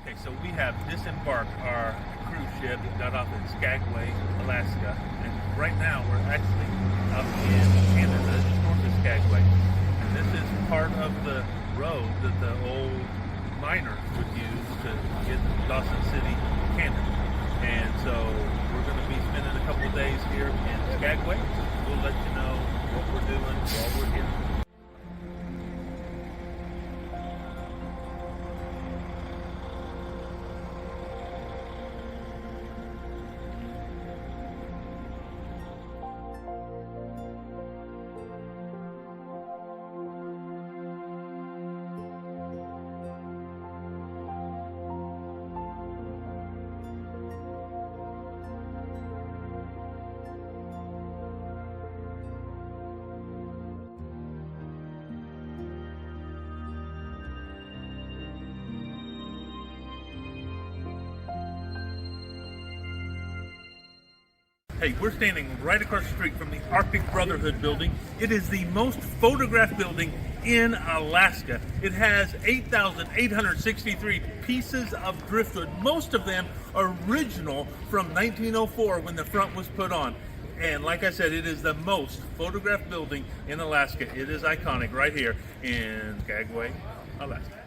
Okay, so we have disembarked our cruise ship that got off in Skagway, Alaska, and right now we're actually up in Canada, just north of Skagway. And this is part of the road that the old miners would use to get to Dawson City, Canada. And so we're going to be spending a couple of days here in Skagway. We'll let you know what we're doing while we're here. Hey, we're standing right across the street from the Arctic Brotherhood building. It is the most photographed building in Alaska. It has 8,863 pieces of driftwood, most of them original from 1904 when the front was put on. And like I said, it is the most photographed building in Alaska. It is iconic right here in Skagway, Alaska.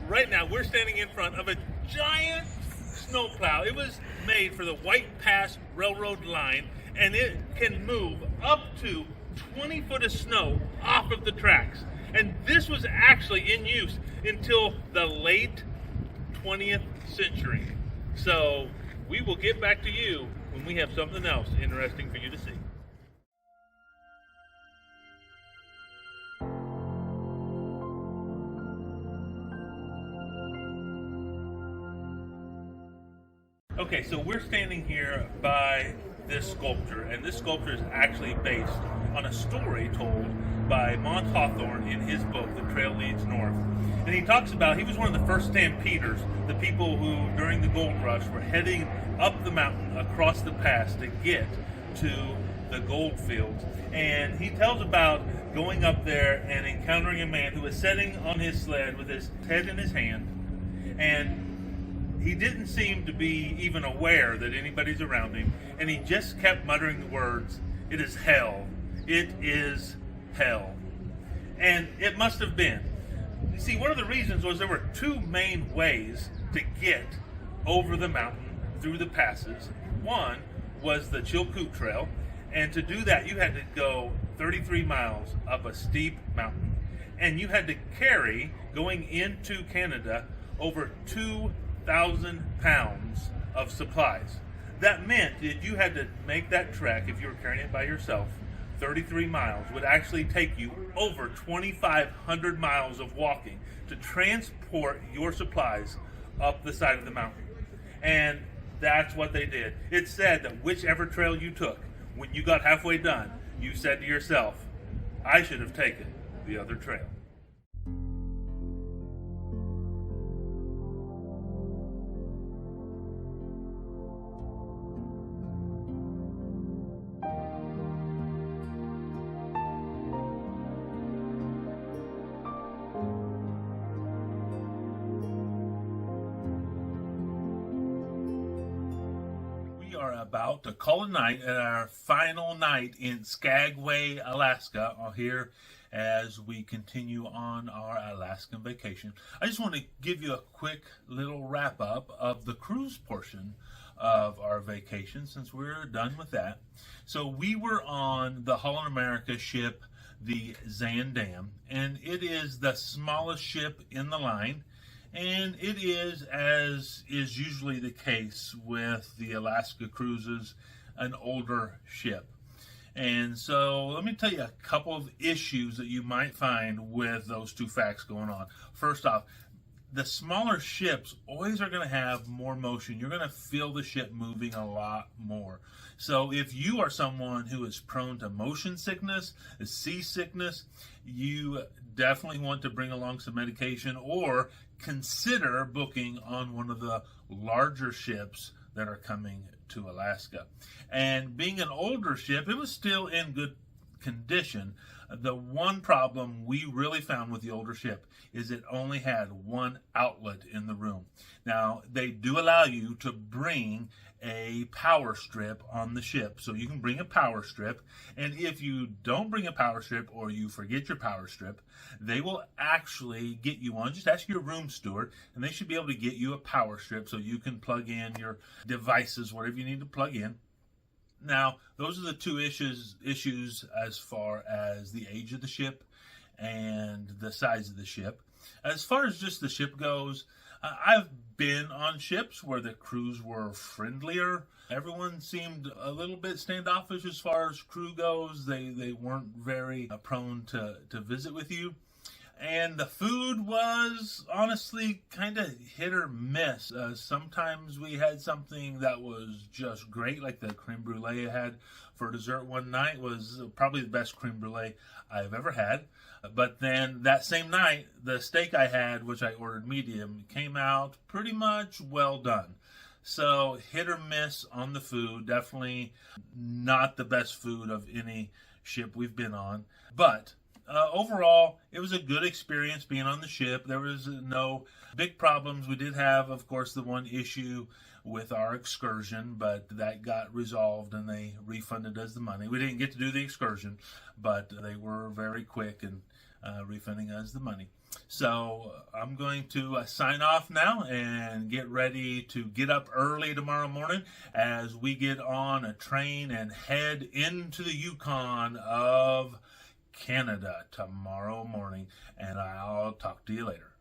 Right now, we're standing in front of a giant snowplow. It was made for the White Pass Railroad line, and it can move up to 20 foot of snow off of the tracks. And this was actually in use until the late 20th century. So we will get back to you when we have something else interesting for you to see. Okay, so we're standing here by this sculpture, and this sculpture is actually based on a story told by Mont Hawthorne in his book, The Trail Leads North. And he talks about, he was one of the first stampeders, the people who, during the gold rush, were heading up the mountain across the pass to get to the gold fields. And he tells about going up there and encountering a man who was sitting on his sled with his head in his hand, and he didn't seem to be even aware that anybody's around him, and he just kept muttering the words, "It is hell. It is hell." And it must have been. You see, one of the reasons was there were two main ways to get over the mountain through the passes. One was the Chilkoot Trail, and to do that you had to go 33 miles up a steep mountain, and you had to carry, going into Canada, over 2,000 pounds of supplies. That meant that you had to make that trek, if you were carrying it by yourself, 33 miles, would actually take you over 2,500 miles of walking to transport your supplies up the side of the mountain. And that's what they did. It said that whichever trail you took, when you got halfway done, you said to yourself, "I should have taken the other trail." Are about to call it night at our final night in Skagway, Alaska, here as we continue on our Alaskan vacation. I just want to give you a quick little wrap up of the cruise portion of our vacation since we're done with that. So we were on the Holland America ship, the Zandam, and it is the smallest ship in the line. And it is, as is usually the case with the Alaska cruises, an older ship. And so let me tell you a couple of issues that you might find with those two facts going on. First off, the smaller ships always are going to have more motion. You're going to feel the ship moving a lot more. So if you are someone who is prone to motion sickness, seasickness, you definitely want to bring along some medication or consider booking on one of the larger ships that are coming to Alaska. And being an older ship, it was still in good condition. The one problem we really found with the older ship is it only had one outlet in the room. Now, they do allow you to bring a power strip on the ship. So you can bring a power strip, and if you don't bring a power strip or you forget your power strip, they will actually get you one. Just ask your room steward, and they should be able to get you a power strip so you can plug in your devices, whatever you need to plug in. Now, those are the two issues as far as the age of the ship and the size of the ship. As far as just the ship goes, I've been on ships where the crews were friendlier. Everyone seemed a little bit standoffish as far as crew goes. They weren't very prone to visit with you. And the food was honestly kind of hit or miss. Sometimes we had something that was just great, like the creme brulee I had for dessert one night was probably the best creme brulee I've ever had. But then that same night, the steak I had, which I ordered medium, came out pretty much well done. So hit or miss on the food. Definitely not the best food of any ship we've been on. But overall, it was a good experience being on the ship. There was no big problems. We did have, of course, the one issue with our excursion, but that got resolved and they refunded us the money. We didn't get to do the excursion, but they were very quick in refunding us the money. So I'm going to sign off now and get ready to get up early tomorrow morning as we get on a train and head into the Yukon of Canada tomorrow morning, and I'll talk to you later.